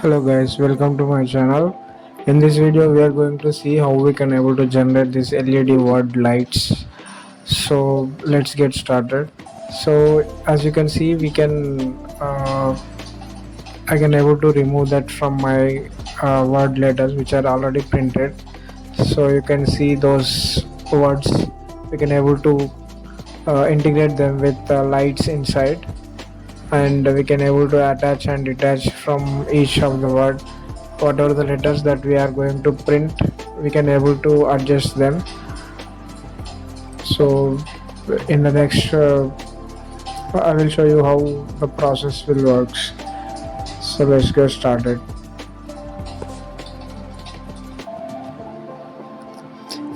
Hello guys, welcome to my channel. In this video we are going to see how we can able to generate these LED word lights. So let's get started. So as you can see we can I can able to remove that from my word letters which are already printed. So you can see those words, we can able to integrate them with lights inside, and we can able to attach and detach from each of the word. Whatever the letters that we are going to print, we can able to adjust them. So in the next I will show you how the process will works. So let's get started.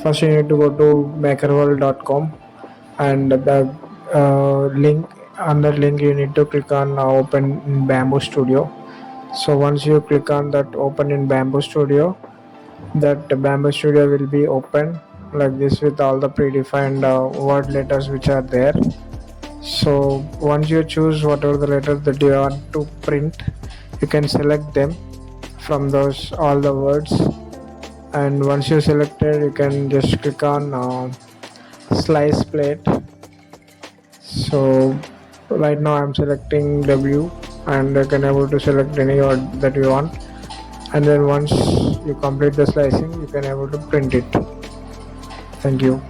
First you need to go to makerworld.com, and the link, on that link you need to click on open in Bambu Studio. So once you click on that open in Bambu Studio, that Bambu Studio will be open like this with all the predefined word letters which are there. So once you choose whatever the letters that you want to print, you can select them from those all the words, and once you selected you can just click on slice plate. So right now I'm selecting W, and you can able to select any word that you want, and then once you complete the slicing you can able to print it. Thank you.